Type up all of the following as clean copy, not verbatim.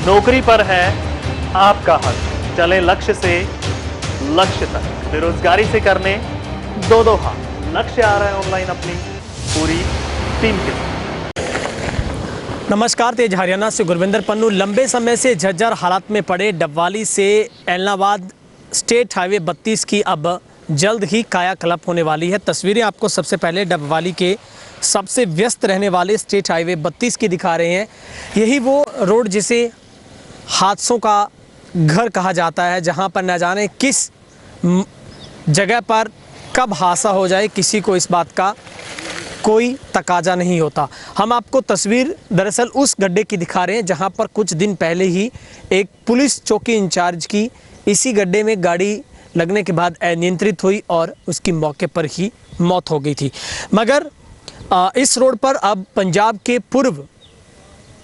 नौकरी पर है आपका हक, चले लक्ष्य से लक्ष्य तक, बेरोजगारी से करने दो दो हाथ। लक्ष्य आ रहा है ऑनलाइन अपनी पूरी टीम के साथ। नमस्कार, तेज हरियाणा से गुरविंदर पन्नू। लंबे समय से झज्जर हालात में पड़े डबवाली से एलनाबाद स्टेट हाईवे 32 की अब जल्द ही कायाकल्प होने वाली है। तस्वीरें आपको सबसे पहले डबवाली के सबसे व्यस्त रहने वाले स्टेट हाईवे 32 की दिखा रहे हैं। यही वो रोड जिसे हादसों का घर कहा जाता है, जहां पर न जाने किस जगह पर कब हादसा हो जाए, किसी को इस बात का कोई तकाजा नहीं होता। हम आपको तस्वीर दरअसल उस गड्ढे की दिखा रहे हैं जहां पर कुछ दिन पहले ही एक पुलिस चौकी इंचार्ज की इसी गड्ढे में गाड़ी लगने के बाद अनियंत्रित हुई और उसकी मौके पर ही मौत हो गई थी। मगर इस रोड पर अब पंजाब के पूर्व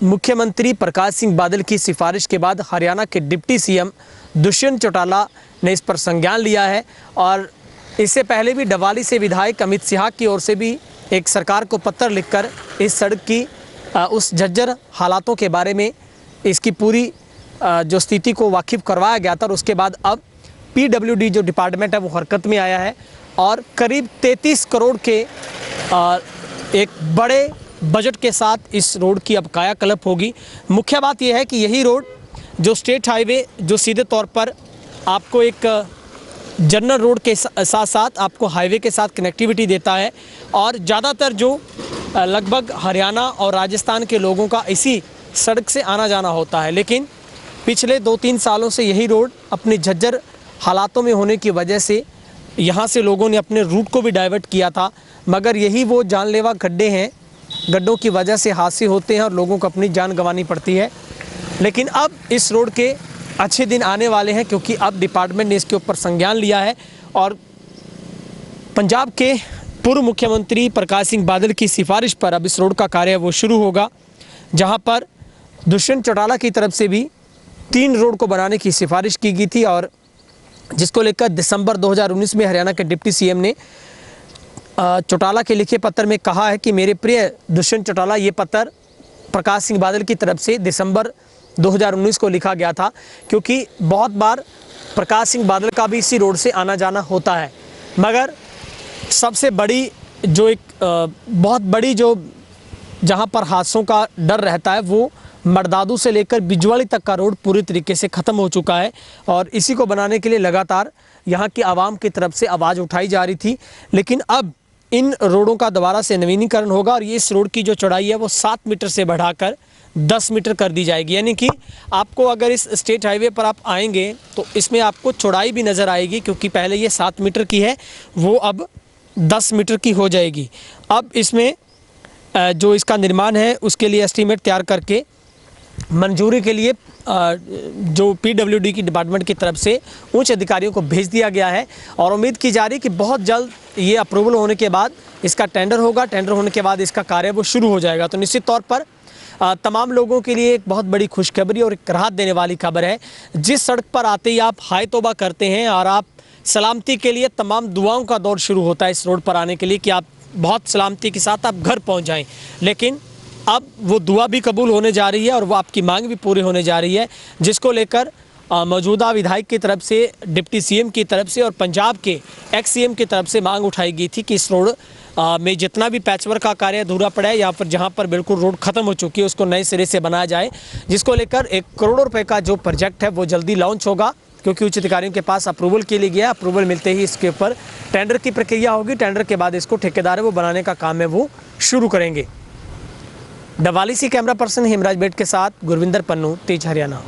मुख्यमंत्री प्रकाश सिंह बादल की सिफारिश के बाद हरियाणा के डिप्टी सीएम दुष्यंत चौटाला ने इस पर संज्ञान लिया है। और इससे पहले भी डबवाली से विधायक अमित सिन्हा की ओर से भी एक सरकार को पत्र लिखकर इस सड़क की उस झज्जर हालातों के बारे में इसकी पूरी जो स्थिति को वाकिफ करवाया गया था। और उसके बाद अब PWD जो डिपार्टमेंट है वो हरकत में आया है और करीब 33 करोड़ के एक बड़े बजट के साथ इस रोड की अब कायाकल्प होगी। मुख्य बात यह है कि यही रोड जो स्टेट हाईवे जो सीधे तौर पर आपको एक जनरल रोड के साथ साथ आपको हाईवे के साथ कनेक्टिविटी देता है और ज़्यादातर जो लगभग हरियाणा और राजस्थान के लोगों का इसी सड़क से आना जाना होता है। लेकिन पिछले 2-3 सालों से यही रोड अपनी झज्जर हालातों में होने की वजह से यहाँ से लोगों ने अपने रूट को भी डाइवर्ट किया था। मगर यही वो जानलेवा गड्ढे हैं, गड्ढों की वजह से हादसे होते हैं और लोगों को अपनी जान गंवानी पड़ती है। लेकिन अब इस रोड के अच्छे दिन आने वाले हैं क्योंकि अब डिपार्टमेंट ने इसके ऊपर संज्ञान लिया है और पंजाब के पूर्व मुख्यमंत्री प्रकाश सिंह बादल की सिफारिश पर अब इस रोड का कार्य वो शुरू होगा, जहां पर दुष्यंत चौटाला की तरफ से भी 3 रोड को बनाने की सिफारिश की गई थी और जिसको लेकर दिसंबर 2019 में हरियाणा के डिप्टी सीएम ने चौटाला के लिखे पत्र में कहा है कि मेरे प्रिय दुष्यंत चौटाला, ये पत्र प्रकाश सिंह बादल की तरफ से दिसंबर 2019 को लिखा गया था क्योंकि बहुत बार प्रकाश सिंह बादल का भी इसी रोड से आना जाना होता है। मगर सबसे बड़ी जो एक बहुत बड़ी जो जहां पर हादसों का डर रहता है वो मरदादू से लेकर बिजवाड़ी तक का रोड पूरी तरीके से ख़त्म हो चुका है और इसी को बनाने के लिए लगातार यहाँ की आवाम की तरफ से आवाज़ उठाई जा रही थी। लेकिन अब इन रोडों का दोबारा से नवीनीकरण होगा और ये इस रोड की जो चौड़ाई है वो 7 मीटर से बढ़ाकर 10 मीटर कर दी जाएगी। यानी कि आपको अगर इस स्टेट हाईवे पर आप आएंगे तो इसमें आपको चौड़ाई भी नज़र आएगी क्योंकि पहले ये 7 मीटर की है, वो अब 10 मीटर की हो जाएगी। अब इसमें जो इसका निर्माण है उसके लिए एस्टीमेट तैयार करके मंजूरी के लिए जो PWD की डिपार्टमेंट की तरफ से उच्च अधिकारियों को भेज दिया गया है और उम्मीद की जा रही है कि बहुत जल्द ये अप्रूवल होने के बाद इसका टेंडर होगा। टेंडर होने के बाद इसका कार्य वो शुरू हो जाएगा। तो निश्चित तौर पर तमाम लोगों के लिए एक बहुत बड़ी खुशखबरी और एक राहत देने वाली खबर है। जिस सड़क पर आते ही आप हाय तौबा करते हैं और आप सलामती के लिए तमाम दुआओं का दौर शुरू होता है इस रोड पर आने के लिए कि आप बहुत सलामती के साथ आप घर पहुँच जाएँ। लेकिन अब वो दुआ भी कबूल होने जा रही है और वो आपकी मांग भी पूरी होने जा रही है, जिसको लेकर मौजूदा विधायक की तरफ से, डिप्टी सीएम की तरफ से और पंजाब के एक्स सीएम की तरफ से मांग उठाई गई थी कि इस रोड में जितना भी पैचवर्क का कार्य अधूरा पड़ा है या फिर जहां पर बिल्कुल रोड ख़त्म हो चुकी है उसको नए सिरे से बनाया जाए, जिसको लेकर 1 करोड़ रुपये का जो प्रोजेक्ट है वो जल्दी लॉन्च होगा क्योंकि उच्च अधिकारियों के पास अप्रूवल के लिए गया। अप्रूवल मिलते ही इसके ऊपर टेंडर की प्रक्रिया होगी। टेंडर के बाद इसको ठेकेदार है वो बनाने का काम है वो शुरू करेंगे। डबवाली से कैमरा पर्सन हेमराज बेट के साथ गुरविंदर पन्नू, तेज हरियाणा।